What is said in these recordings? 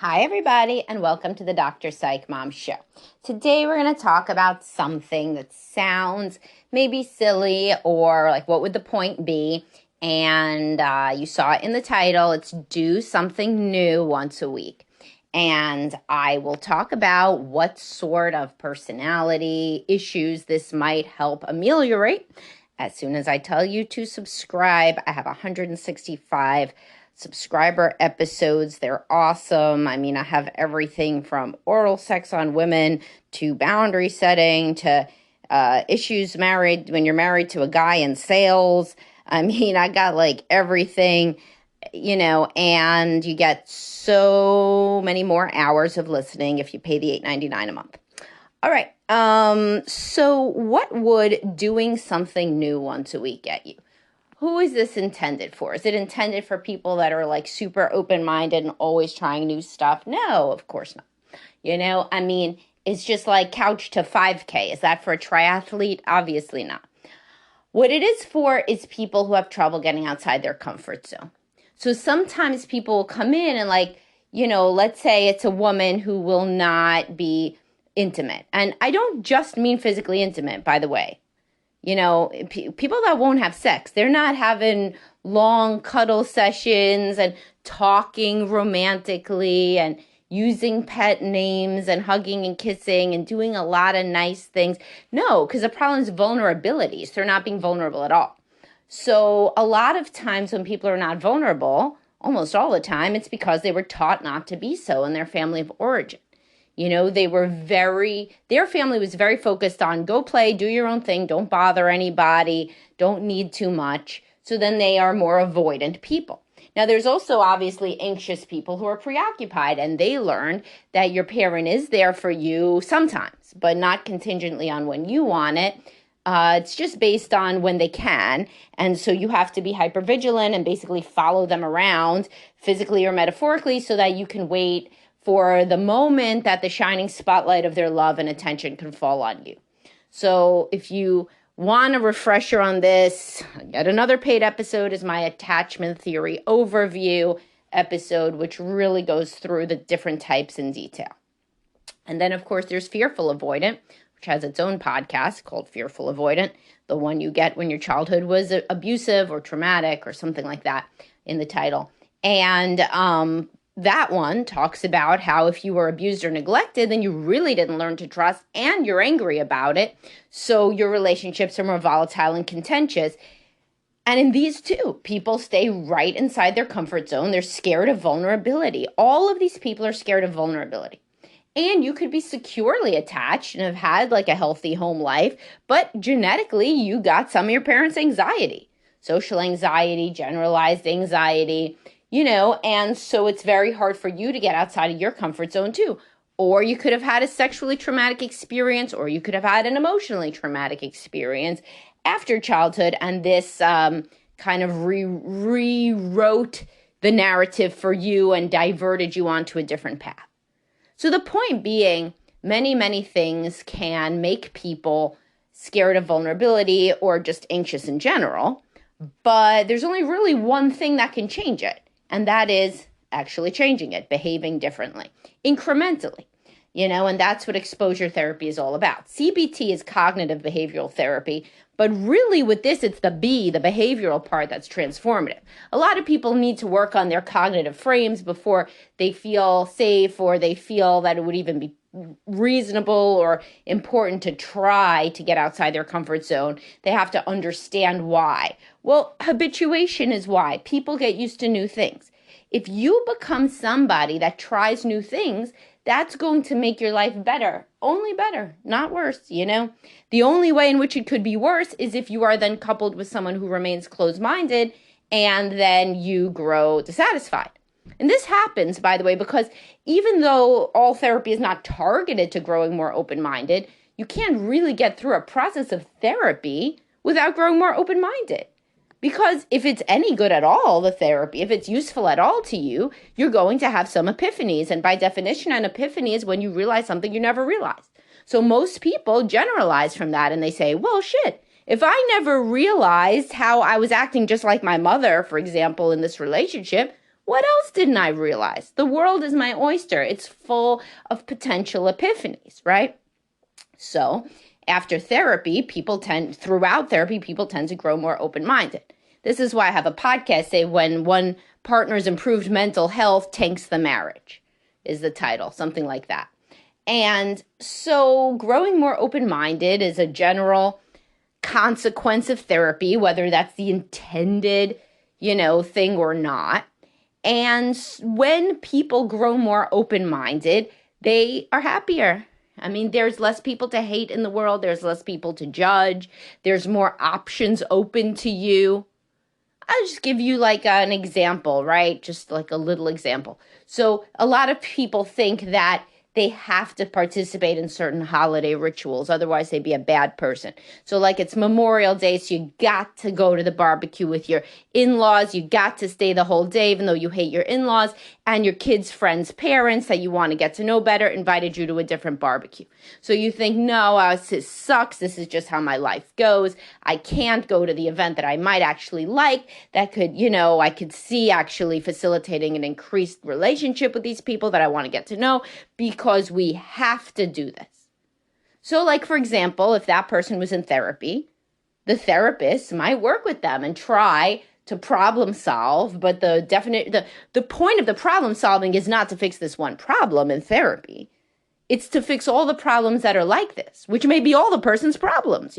Hi, everybody, and welcome to the Dr. Psych Mom Show. Today, we're going to talk about something that sounds maybe silly or like, what would the point be? And you saw it in the title. It's do something new once a week. And I will talk about what sort of personality issues this might help ameliorate. As soon as I tell you to subscribe, I have 165 subscriber episodes. They're awesome. I mean, I have everything from oral sex on women to boundary setting to issues when you're married to a guy in sales. I mean, I got like everything, and you get so many more hours of listening if you pay the $8.99 a month. All right. So what would doing something new once a week get you? Who is this intended for? Is it intended for people that are like super open-minded and always trying new stuff? No, of course not. It's just like couch to 5K. Is that for a triathlete? Obviously not. What it is for is people who have trouble getting outside their comfort zone. So sometimes people will come in and let's say it's a woman who will not be intimate. And I don't just mean physically intimate, by the way. People that won't have sex, they're not having long cuddle sessions and talking romantically and using pet names and hugging and kissing and doing a lot of nice things. No, because the problem is vulnerability. So they're not being vulnerable at all. So a lot of times when people are not vulnerable, almost all the time, it's because they were taught not to be so in their family of origin. Their family was very focused on go play, do your own thing, don't bother anybody, don't need too much. So then they are more avoidant people. Now, there's also obviously anxious people who are preoccupied, and they learned that your parent is there for you sometimes, but not contingently on when you want it. It's just based on when they can. And so you have to be hypervigilant and basically follow them around physically or metaphorically so that you can wait for the moment that the shining spotlight of their love and attention can fall on you. So if you want a refresher on this, yet another paid episode is my attachment theory overview episode, which really goes through the different types in detail. And then, of course, there's fearful avoidant, which has its own podcast called Fearful Avoidant, the one you get when your childhood was abusive or traumatic or something like that in the title. And that one talks about how if you were abused or neglected, then you really didn't learn to trust and you're angry about it. So your relationships are more volatile and contentious. And in these two, people stay right inside their comfort zone. They're scared of vulnerability. All of these people are scared of vulnerability. And you could be securely attached and have had like a healthy home life, but genetically you got some of your parents' anxiety, social anxiety, generalized anxiety, and so it's very hard for you to get outside of your comfort zone too. Or you could have had a sexually traumatic experience, or you could have had an emotionally traumatic experience after childhood, and this kind of rewrote the narrative for you and diverted you onto a different path. So the point being, many, many things can make people scared of vulnerability or just anxious in general, but there's only really one thing that can change it. And that is actually changing it, behaving differently, incrementally, and that's what exposure therapy is all about. CBT is cognitive behavioral therapy, but really with this, it's the behavioral part that's transformative. A lot of people need to work on their cognitive frames before they feel safe or they feel that it would even be reasonable or important to try to get outside their comfort zone. They have to understand why. Well, habituation is why. People get used to new things. If you become somebody that tries new things, that's going to make your life better. Only better, not worse, The only way in which it could be worse is if you are then coupled with someone who remains closed-minded and then you grow dissatisfied. And this happens, by the way, because even though all therapy is not targeted to growing more open-minded, you can't really get through a process of therapy without growing more open-minded. Because if it's any good at all, the therapy, if it's useful at all to you, you're going to have some epiphanies. And by definition, an epiphany is when you realize something you never realized. So most people generalize from that and they say, well, shit, if I never realized how I was acting just like my mother, for example, in this relationship, What else didn't I realize? The world is my oyster. It's full of potential epiphanies, right? So after therapy, throughout therapy, people tend to grow more open-minded. This is why I have a podcast, say when one partner's improved mental health tanks the marriage, is the title, something like that. And so growing more open-minded is a general consequence of therapy, whether that's the intended, thing or not. And when people grow more open-minded, they are happier. I mean, there's less people to hate in the world. There's less people to judge. There's more options open to you. I'll just give you like an example, right? Just like a little example. So a lot of people think that they have to participate in certain holiday rituals. Otherwise, they'd be a bad person. So like it's Memorial Day, so you got to go to the barbecue with your in-laws. You got to stay the whole day, even though you hate your in-laws, and your kids' friends' parents that you want to get to know better invited you to a different barbecue. So you think, no, this sucks. This is just how my life goes. I can't go to the event that I might actually like that could, I could see actually facilitating an increased relationship with these people that I want to get to know, because we have to do this. So like, for example, if that person was in therapy, the therapist might work with them and try to problem solve, but the point of the problem solving is not to fix this one problem in therapy. It's to fix all the problems that are like this, which may be all the person's problems,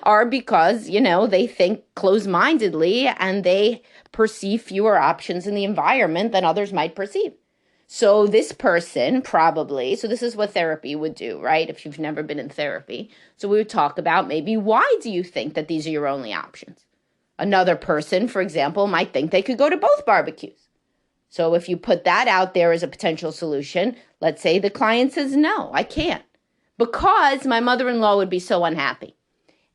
are because, they think closed-mindedly and they perceive fewer options in the environment than others might perceive. So this person so this is what therapy would do, right? If you've never been in therapy. So we would talk about maybe, why do you think that these are your only options? Another person, for example, might think they could go to both barbecues. So if you put that out there as a potential solution, let's say the client says, no, I can't, because my mother-in-law would be so unhappy.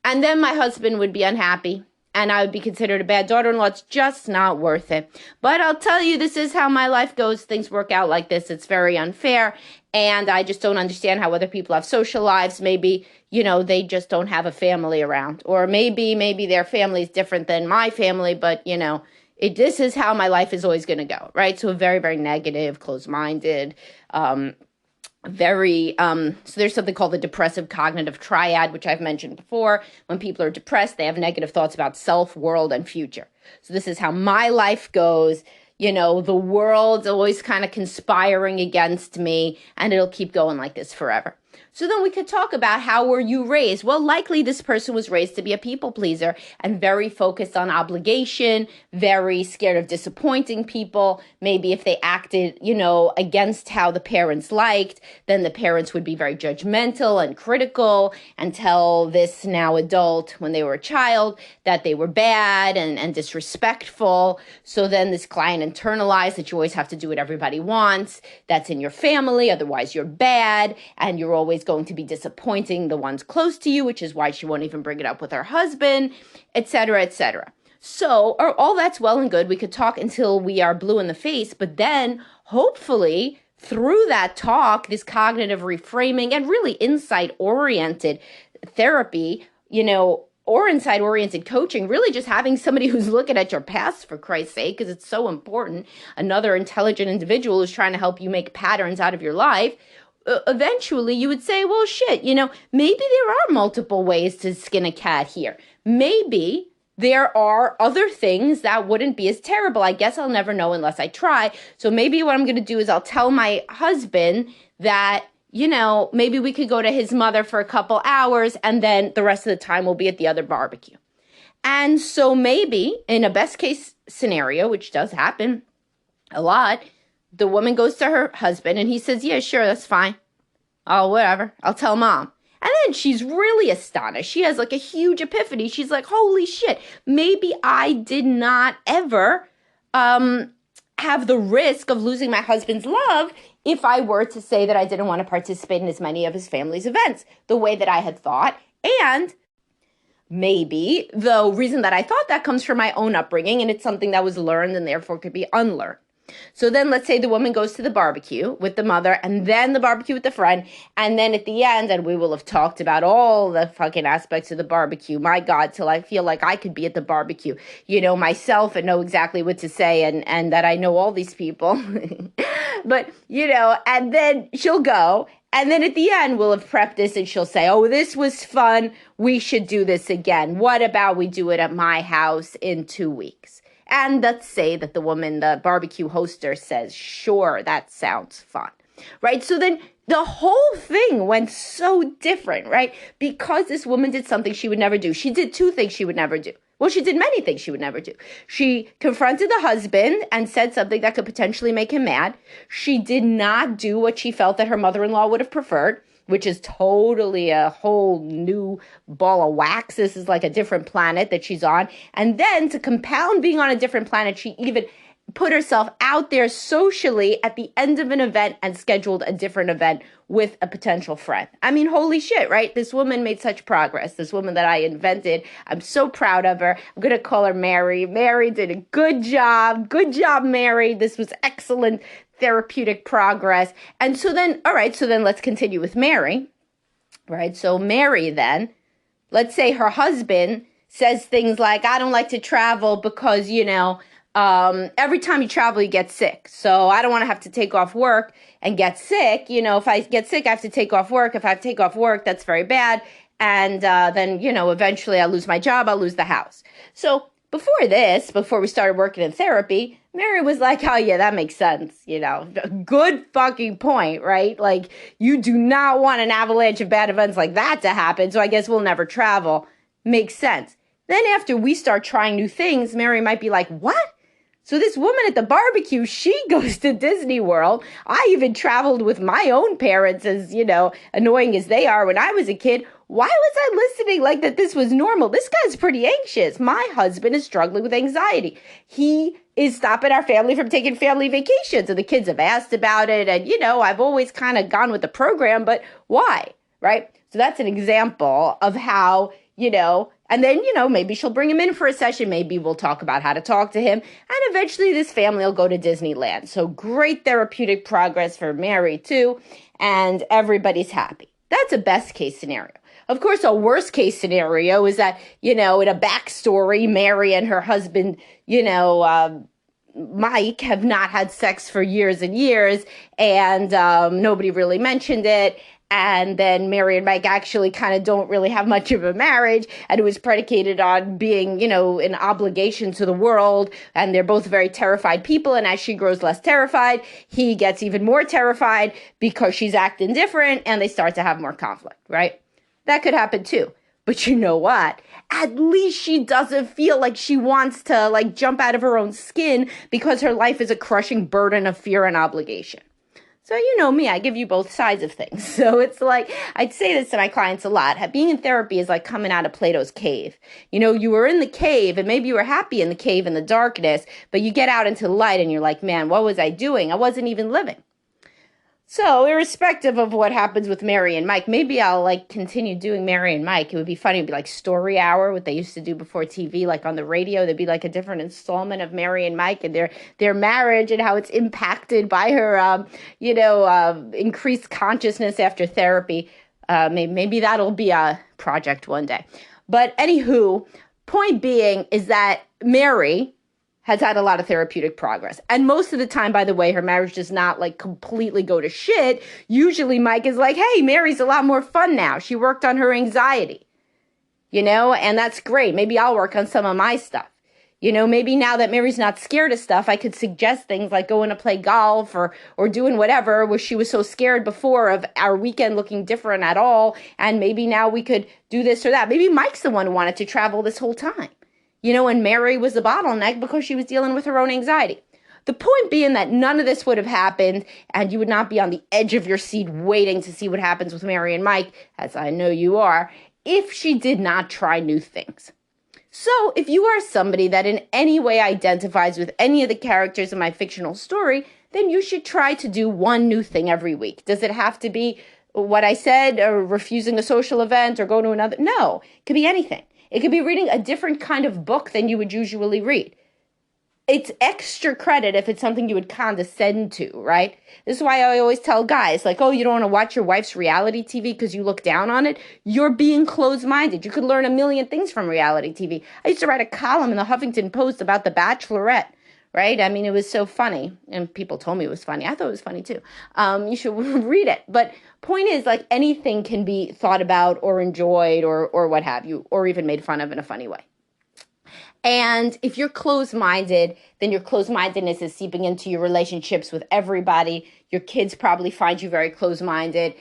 And then my husband would be unhappy, and I would be considered a bad daughter-in-law. It's just not worth it. But I'll tell you, this is how my life goes. Things work out like this. It's very unfair. And I just don't understand how other people have social lives. Maybe, they just don't have a family around. Or maybe their family is different than my family. But, this is how my life is always going to go, right? So very, very negative, closed-minded, so there's something called the depressive cognitive triad, which I've mentioned before. When people are depressed, they have negative thoughts about self, world, and future. So this is how my life goes. The world's always kind of conspiring against me, and it'll keep going like this forever. So then we could talk about, how were you raised? Well, likely this person was raised to be a people pleaser and very focused on obligation, very scared of disappointing people. Maybe if they acted, against how the parents liked, then the parents would be very judgmental and critical and tell this now adult, when they were a child, that they were bad and disrespectful. So then this client internalized that you always have to do what everybody wants. That's in your family, otherwise you're bad, and you're always going to be disappointing the ones close to you, which is why she won't even bring it up with her husband, etc., etc. So all that's well and good. We could talk until we are blue in the face, but then hopefully through that talk, this cognitive reframing and really insight-oriented therapy, or insight-oriented coaching, really just having somebody who's looking at your past, for Christ's sake, because it's so important, another intelligent individual who's trying to help you make patterns out of your life, eventually you would say, well, shit, maybe there are multiple ways to skin a cat here. Maybe there are other things that wouldn't be as terrible. I guess I'll never know unless I try. So maybe what I'm going to do is I'll tell my husband that, maybe we could go to his mother for a couple hours, and then the rest of the time we'll be at the other barbecue. And so maybe in a best case scenario, which does happen a lot, the woman goes to her husband and he says, yeah, sure, that's fine. Oh, whatever. I'll tell mom. And then she's really astonished. She has like a huge epiphany. She's like, holy shit, maybe I did not ever have the risk of losing my husband's love if I were to say that I didn't want to participate in as many of his family's events the way that I had thought. And maybe the reason that I thought that comes from my own upbringing, and it's something that was learned and therefore could be unlearned. So then let's say the woman goes to the barbecue with the mother and then the barbecue with the friend. And then at the end, and we will have talked about all the fucking aspects of the barbecue, my God, till I feel like I could be at the barbecue, myself and know exactly what to say and that I know all these people. But, and then she'll go. And then at the end, we'll have prepped this and she'll say, oh, this was fun. We should do this again. What about we do it at my house in 2 weeks? And let's say that the woman, the barbecue hoster, says, sure, that sounds fun, right? So then the whole thing went so different, right? Because this woman did something she would never do. She did 2 things she would never do. Well, she did many things she would never do. She confronted the husband and said something that could potentially make him mad. She did not do what she felt that her mother-in-law would have preferred, which is totally a whole new ball of wax. This is like a different planet that she's on. And then to compound being on a different planet, she even put herself out there socially at the end of an event and scheduled a different event with a potential friend. I mean, holy shit, right? This woman made such progress. This woman that I invented. I'm so proud of her. I'm going to call her Mary. Mary did a good job. Good job, Mary. This was excellent therapeutic progress. And so then, all right, so then let's continue with Mary, right? So Mary then, let's say her husband says things like, I don't like to travel because, every time you travel, you get sick. So I don't want to have to take off work and get sick. If I get sick, I have to take off work. If I have to take off work, that's very bad. And then, eventually I'll lose my job. I'll lose the house. So before we started working in therapy, Mary was like, oh yeah, that makes sense. Good fucking point, right? Like you do not want an avalanche of bad events like that to happen. So I guess we'll never travel. Makes sense. Then after we start trying new things, Mary might be like, what? So this woman at the barbecue, she goes to Disney World. I even traveled with my own parents, as, annoying as they are when I was a kid. Why was I listening like that this was normal? This guy's pretty anxious. My husband is struggling with anxiety. He is stopping our family from taking family vacations. And the kids have asked about it. And, I've always kind of gone with the program, but why? Right? So that's an example of how, and then, maybe she'll bring him in for a session. Maybe we'll talk about how to talk to him. And eventually this family will go to Disneyland. So great therapeutic progress for Mary too. And everybody's happy. That's a best case scenario. Of course, a worst case scenario is that, in a backstory, Mary and her husband, Mike have not had sex for years and years. And nobody really mentioned it. And then Mary and Mike actually kind of don't really have much of a marriage. And it was predicated on being, an obligation to the world. And they're both very terrified people. And as she grows less terrified, he gets even more terrified because she's acting different. And they start to have more conflict, right? That could happen too. But you know what? At least she doesn't feel like she wants to jump out of her own skin because her life is a crushing burden of fear and obligation. So you know me, I give you both sides of things. So it's like, I'd say this to my clients a lot. Being in therapy is like coming out of Plato's cave. You were in the cave and maybe you were happy in the cave in the darkness, but you get out into the light and you're like, man, what was I doing? I wasn't even living. So irrespective of what happens with Mary and Mike, maybe I'll continue doing Mary and Mike. It would be funny. It'd be like Story Hour, what they used to do before TV, like on the radio. There'd be like a different installment of Mary and Mike and their marriage and how it's impacted by her, increased consciousness after therapy. Maybe that'll be a project one day. But anywho, point being is that Mary has had a lot of therapeutic progress. And most of the time, by the way, her marriage does not completely go to shit. Usually Mike is like, hey, Mary's a lot more fun now. She worked on her anxiety, and that's great. Maybe I'll work on some of my stuff. Maybe now that Mary's not scared of stuff, I could suggest things like going to play golf or doing whatever, where she was so scared before of our weekend looking different at all. And maybe now we could do this or that. Maybe Mike's the one who wanted to travel this whole time. And Mary was the bottleneck because she was dealing with her own anxiety. The point being that none of this would have happened and you would not be on the edge of your seat waiting to see what happens with Mary and Mike, as I know you are, if she did not try new things. So if you are somebody that in any way identifies with any of the characters in my fictional story, then you should try to do one new thing every week. Does it have to be what I said, or refusing a social event, or go to another? No, it could be anything. It could be reading a different kind of book than you would usually read. it's extra credit if it's something you would condescend to, right? This is why I always tell guys, like, oh, you don't want to watch your wife's reality TV because you look down on it. You're being closed-minded. You could learn a million things from reality TV. I used to write a column in the Huffington Post about The Bachelorette, right? I mean, it was so funny, and people told me it was funny. I thought it was funny too. You should read it. But point is, like, anything can be thought about or enjoyed or what have you, or even made fun of in a funny way. And if you're closed-minded, then your closed-mindedness is seeping into your relationships with everybody. Your kids probably find you very closed-minded.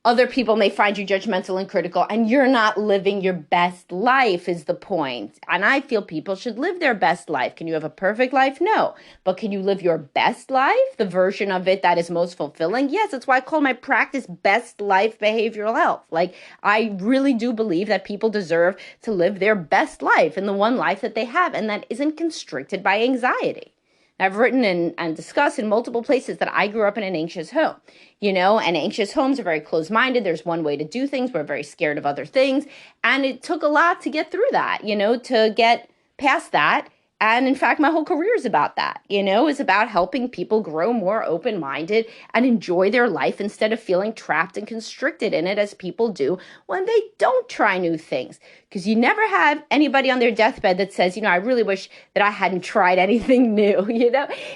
Other people may find you judgmental and critical, and you're not living your best life is the point. And I feel people should live their best life. Can you have a perfect life? No. But can you live your best life, the version of it that is most fulfilling? Yes, that's why I call my practice Best Life Behavioral Health. Like, I really do believe that people deserve to live their best life in the one life that they have, and that isn't constricted by anxiety. I've written and discussed in multiple places that I grew up in an anxious home, and anxious homes are very closed-minded. There's one way to do things. We're very scared of other things. And it took a lot to get through that, to get past that. And in fact, my whole career is about that, is about helping people grow more open-minded and enjoy their life instead of feeling trapped and constricted in it as people do when they don't try new things. Because you never have anybody on their deathbed that says, I really wish that I hadn't tried anything new,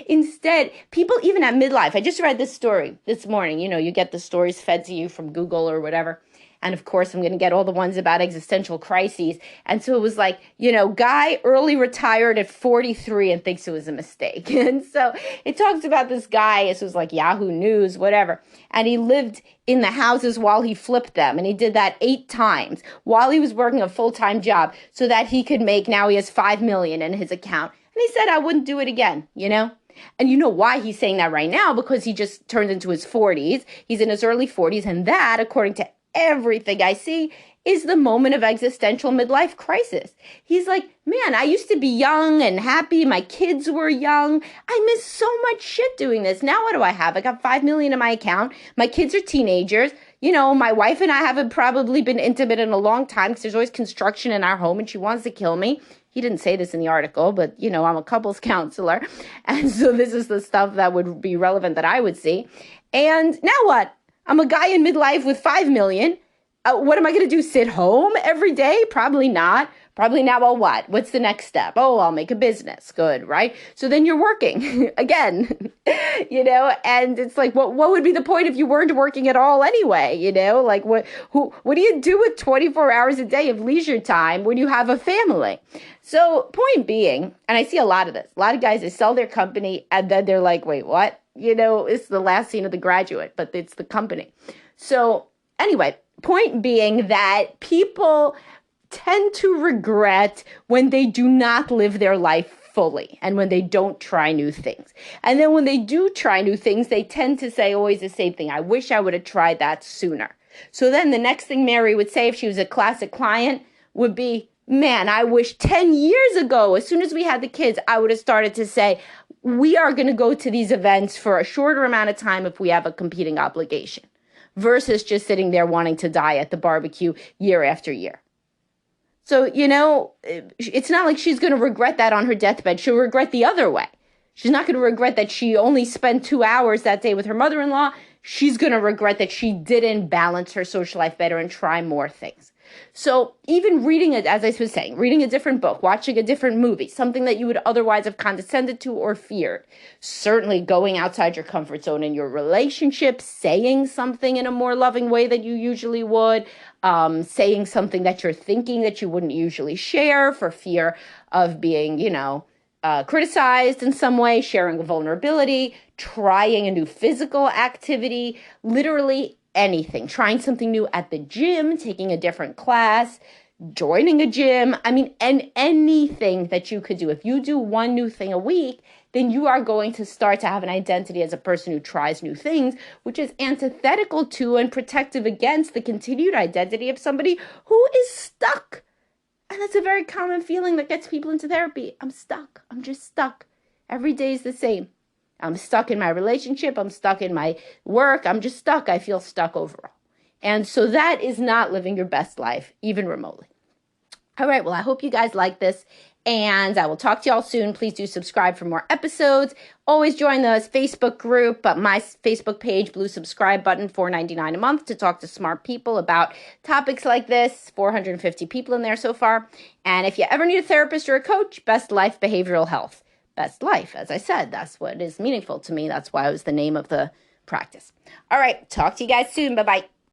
Instead, people even at midlife, I just read this story this morning, you get the stories fed to you from Google or whatever. And of course, I'm going to get all the ones about existential crises. And so it was like, guy early retired at 43 and thinks it was a mistake. And so it talks about this guy, this was like Yahoo News, whatever. And he lived in the houses while he flipped them. And he did that 8 times while he was working a full-time job so that he could make, now he has $5 million in his account. And he said, I wouldn't do it again, And you know why he's saying that right now? Because he just turned into his 40s. He's in his early 40s. And that, according to everything I see, is the moment of existential midlife crisis. He's like, man, I used to be young and happy. My kids were young. I miss so much shit doing this. Now what do I have? I got $5 million in my account. My kids are teenagers. My wife and I haven't probably been intimate in a long time because there's always construction in our home and she wants to kill me. He didn't say this in the article, but, I'm a couples counselor. And so this is the stuff that would be relevant that I would see. And now what? I'm a guy in midlife with $5 million. What am I going to do? Sit home every day? Probably not. Probably not. Well, what? What's the next step? Oh, I'll make a business. Good, right? So then you're working again, and it's like, what would be the point if you weren't working at all anyway? Like what do you do with 24 hours a day of leisure time when you have a family? So point being, and I see a lot of this, a lot of guys, they sell their company and then they're like, wait, what? It's the last scene of The Graduate, but it's the company. So anyway, point being that people tend to regret when they do not live their life fully and when they don't try new things. And then when they do try new things, they tend to say always the same thing. I wish I would have tried that sooner. So then the next thing Mary would say if she was a classic client would be, man, I wish 10 years ago, as soon as we had the kids, I would have started to say, we are going to go to these events for a shorter amount of time if we have a competing obligation versus just sitting there wanting to die at the barbecue year after year. So, it's not like she's going to regret that on her deathbed. She'll regret the other way. She's not going to regret that she only spent 2 hours that day with her mother-in-law. She's going to regret that she didn't balance her social life better and try more things. So even reading it, as I was saying, reading a different book, watching a different movie, something that you would otherwise have condescended to or feared, certainly going outside your comfort zone in your relationship, saying something in a more loving way than you usually would, saying something that you're thinking that you wouldn't usually share for fear of being, criticized in some way, sharing a vulnerability, trying a new physical activity, literally anything, trying something new at the gym, taking a different class, joining a gym. And anything that you could do. If you do one new thing a week, then you are going to start to have an identity as a person who tries new things, which is antithetical to and protective against the continued identity of somebody who is stuck. And that's a very common feeling that gets people into therapy. I'm stuck. I'm just stuck. Every day is the same. I'm stuck in my relationship. I'm stuck in my work. I'm just stuck. I feel stuck overall. And so that is not living your best life, even remotely. All right. Well, I hope you guys like this. And I will talk to y'all soon. Please do subscribe for more episodes. Always join the Facebook group, my Facebook page, blue subscribe button, $4.99 a month to talk to smart people about topics like this. 450 people in there so far. And if you ever need a therapist or a coach, Best Life Behavioral Health. Best Life, as I said, that's what is meaningful to me. That's why it was the name of the practice. All right, talk to you guys soon. Bye-bye.